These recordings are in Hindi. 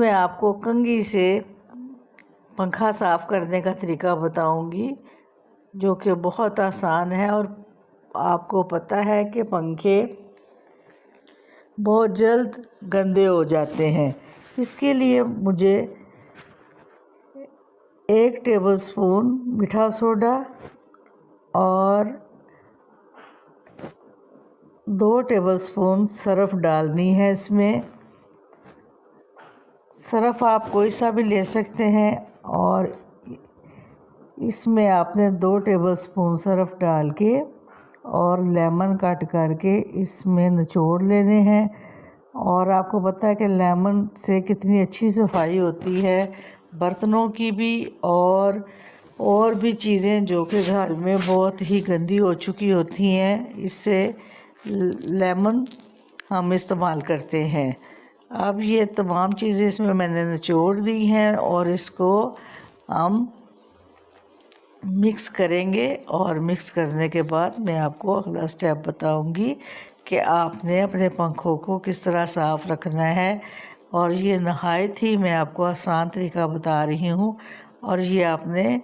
मैं आपको कंघी से पंखा साफ़ करने का तरीका बताऊंगी, जो कि बहुत आसान है। और आपको पता है कि पंखे बहुत जल्द गंदे हो जाते हैं। इसके लिए मुझे 1 टेबलस्पून मीठा सोडा और 2 टेबलस्पून सर्फ़ डालनी है। इसमें सर्फ़ आप कोई सा भी ले सकते हैं और इसमें आपने 2 टेबलस्पून सर्फ़ डाल के और लेमन काट करके इसमें निचोड़ लेने हैं। और आपको पता है कि लेमन से कितनी अच्छी सफाई होती है बर्तनों की भी, और भी चीज़ें जो कि घर में बहुत ही गंदी हो चुकी होती हैं, इससे लेमन हम इस्तेमाल करते हैं। अब ये तमाम चीज़ें इसमें मैंने निचोड़ दी हैं और इसको हम मिक्स करेंगे। और मिक्स करने के बाद मैं आपको अगला स्टेप बताऊंगी कि आपने अपने पंखों को किस तरह साफ़ रखना है। और ये नहायत ही मैं आपको आसान तरीका बता रही हूँ। और ये आपने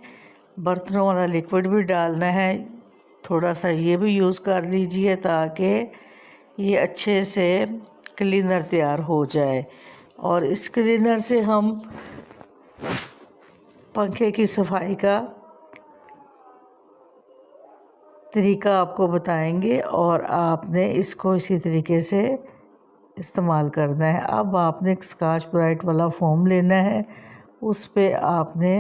बर्तनों वाला लिक्विड भी डालना है, थोड़ा सा ये भी यूज़ कर लीजिए ताकि ये अच्छे से क्लीनर तैयार हो जाए। और इस क्लीनर से हम पंखे की सफाई का तरीका आपको बताएंगे और आपने इसको इसी तरीके से इस्तेमाल करना है। अब आपने एक स्कॉच ब्राइट वाला फोम लेना है, उस पे आपने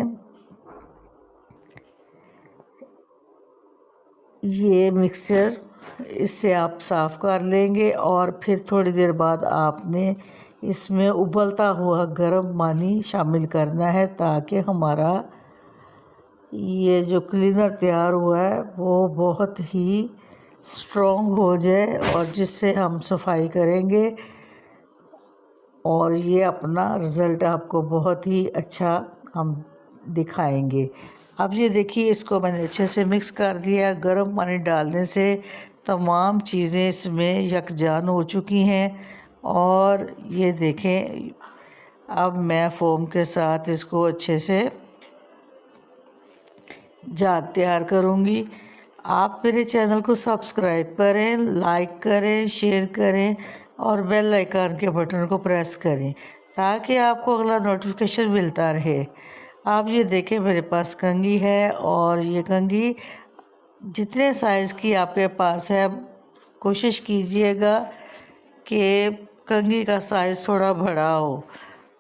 ये मिक्सचर, इससे आप साफ़ कर लेंगे। और फिर थोड़ी देर बाद आपने इसमें उबलता हुआ गर्म पानी शामिल करना है ताकि हमारा ये जो क्लीनर तैयार हुआ है वो बहुत ही स्ट्रॉन्ग हो जाए और जिससे हम सफाई करेंगे और ये अपना रिज़ल्ट आपको बहुत ही अच्छा हम दिखाएंगे। अब ये देखिए, इसको मैंने अच्छे से मिक्स कर दिया। गर्म पानी डालने से तमाम चीज़ें इसमें यकजान हो चुकी हैं। और ये देखें, अब मैं फोम के साथ इसको अच्छे से जाग तैयार करूँगी। आप मेरे चैनल को सब्सक्राइब करें, लाइक करें, शेयर करें और बेल आइकन के बटन को प्रेस करें ताकि आपको अगला नोटिफिकेशन मिलता रहे। आप ये देखें, मेरे पास कंघी है और ये कंघी जितने साइज़ की आपके पास है, कोशिश कीजिएगा कि कंघी का साइज़ थोड़ा बड़ा हो।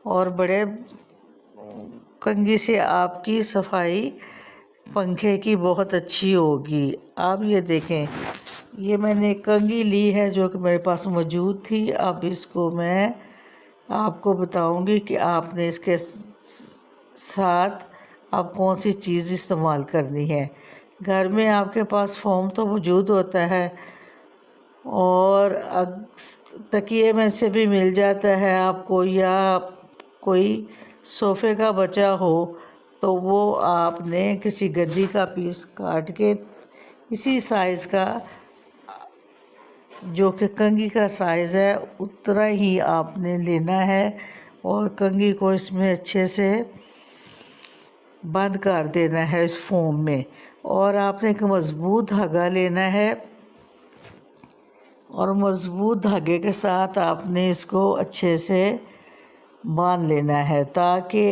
और बड़े कंघी से आपकी सफाई पंखे की बहुत अच्छी होगी। आप ये देखें, ये मैंने कंघी ली है जो कि मेरे पास मौजूद थी। अब इसको मैं आपको बताऊंगी कि आपने इसके साथ अब कौन सी चीज़ इस्तेमाल करनी है। घर में आपके पास फोम तो मौजूद होता है और तकिए में से भी मिल जाता है आपको, या कोई सोफ़े का बचा हो तो वो आपने किसी गद्दी का पीस काट के इसी साइज़ का, जो कि कंघी का साइज़ है, उतना ही आपने लेना है और कंघी को इसमें अच्छे से बंद कर देना है इस फोम में। और आपने एक मज़बूत धागा लेना है और मज़बूत धागे के साथ आपने इसको अच्छे से बांध लेना है ताकि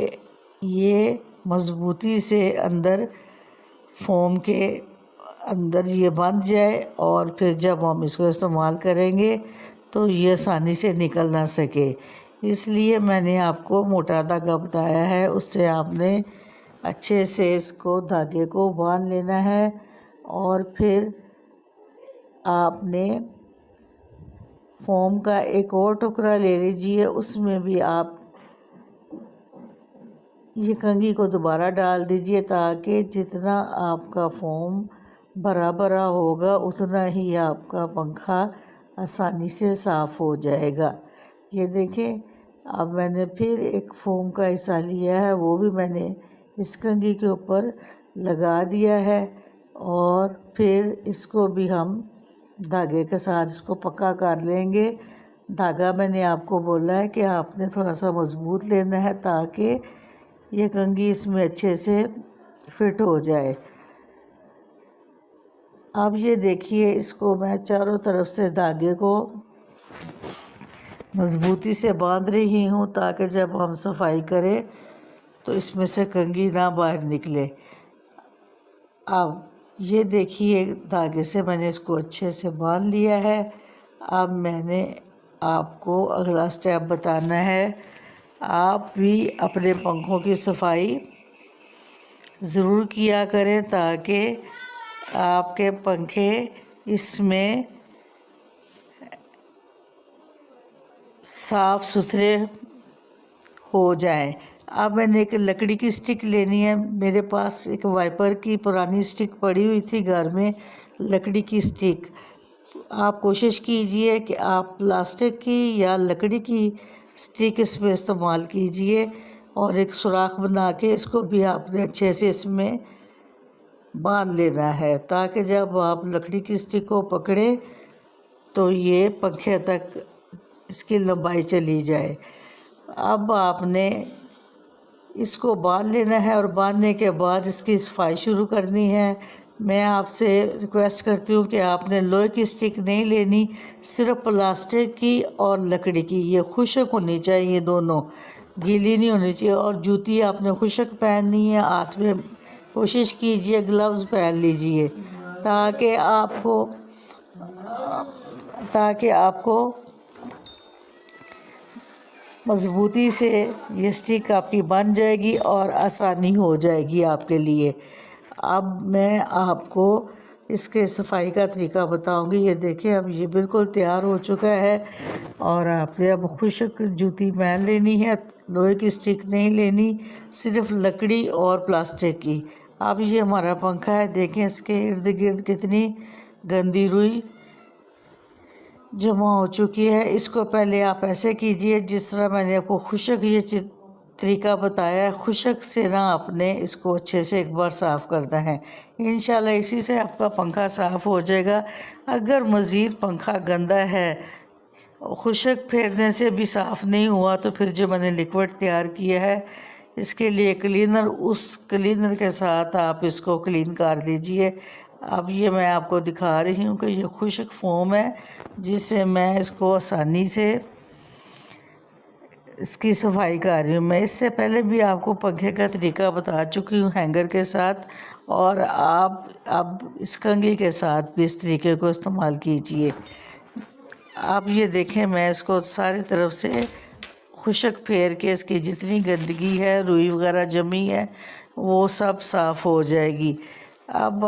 ये मज़बूती से अंदर फोम के अंदर ये बंध जाए और फिर जब हम इसको इस्तेमाल करेंगे तो ये आसानी से निकल ना सके। इसलिए मैंने आपको मोटा धागा बताया है, उससे आपने अच्छे से इसको धागे को बांध लेना है। और फिर आपने फोम का एक और टुकड़ा ले लीजिए, उसमें भी आप ये कंघी को दोबारा डाल दीजिए ताकि जितना आपका फोम भरा भरा होगा उतना ही आपका पंखा आसानी से साफ़ हो जाएगा। ये देखें, अब मैंने फिर एक फोम का हिस्सा लिया है, वो भी मैंने इस कंघी के ऊपर लगा दिया है। और फिर इसको भी हम धागे के साथ इसको पक्का कर लेंगे धागा मैंने आपको बोला है कि आपने थोड़ा सा मज़बूत लेना है ताकि ये कंघी इसमें अच्छे से फिट हो जाए। अब ये देखिए, इसको मैं चारों तरफ से धागे को मज़बूती से बांध रही हूँ ताकि जब हम सफाई करें तो इसमें से कंघी ना बाहर निकले। अब ये देखिए, धागे से मैंने इसको अच्छे से बांध लिया है। अब मैंने आपको अगला स्टेप बताना है। आप भी अपने पंखों की सफाई ज़रूर किया करें ताकि आपके पंखे इसमें साफ़ सुथरे हो जाएं। अब मैंने एक लकड़ी की स्टिक लेनी है। मेरे पास एक वाइपर की पुरानी स्टिक पड़ी हुई थी घर में, लकड़ी की स्टिक। आप कोशिश कीजिए कि आप प्लास्टिक की या लकड़ी की स्टिक इसमें इस्तेमाल कीजिए और एक सुराख बना के इसको भी आपने अच्छे से इसमें बांध लेना है ताकि जब आप लकड़ी की स्टिक को पकड़े तो ये पंखे तक इसकी लंबाई चली जाए। अब आपने इसको बांध लेना है और बांधने के बाद इसकी सफाई शुरू करनी है। मैं आपसे रिक्वेस्ट करती हूँ कि आपने लोहे की स्टिक नहीं लेनी, सिर्फ प्लास्टिक की और लकड़ी की। ये खुश्क होनी चाहिए, दोनों गीली नहीं होनी चाहिए। और जूती आपने खुश्क पहननी है। हाथ में कोशिश कीजिए ग्लव्स पहन लीजिए ताकि आपको मज़बूती से ये स्टिक आपकी बन जाएगी और आसानी हो जाएगी आपके लिए। अब मैं आपको इसके सफाई का तरीका बताऊंगी। ये देखिए, अब ये बिल्कुल तैयार हो चुका है और आपने अब खुश्क जूती पहन लेनी है। लोहे की स्टिक नहीं लेनी, सिर्फ लकड़ी और प्लास्टिक की। अब ये हमारा पंखा है, देखें इसके इर्द गिर्द कितनी गंदी रुई जमा हो चुकी है। इसको पहले आप ऐसे कीजिए जिस तरह मैंने आपको खुश्क ये तरीका बताया है। खुश्क से ना आपने इसको अच्छे से एक बार साफ़ करना है। इंशाल्लाह इसी से आपका पंखा साफ़ हो जाएगा। अगर मज़ीद पंखा गंदा है, खुश्क फेरने से भी साफ़ नहीं हुआ, तो फिर जो मैंने लिक्विड तैयार किया है इसके लिए क्लीनर, उस क्लीनर के साथ आप इसको क्लीन कर दीजिए। अब ये मैं आपको दिखा रही हूँ कि ये खुश्क फोम है जिससे मैं इसको आसानी से इसकी सफाई कर रही हूँ। मैं इससे पहले भी आपको पंखे का तरीका बता चुकी हूँ हैंगर के साथ, और आप अब इस कंघी के साथ भी इस तरीके को इस्तेमाल कीजिए। आप ये देखें, मैं इसको सारी तरफ से खुश्क फेर के इसकी जितनी गंदगी है, रुई वगैरह जमी है, वो सब साफ़ हो जाएगी। अब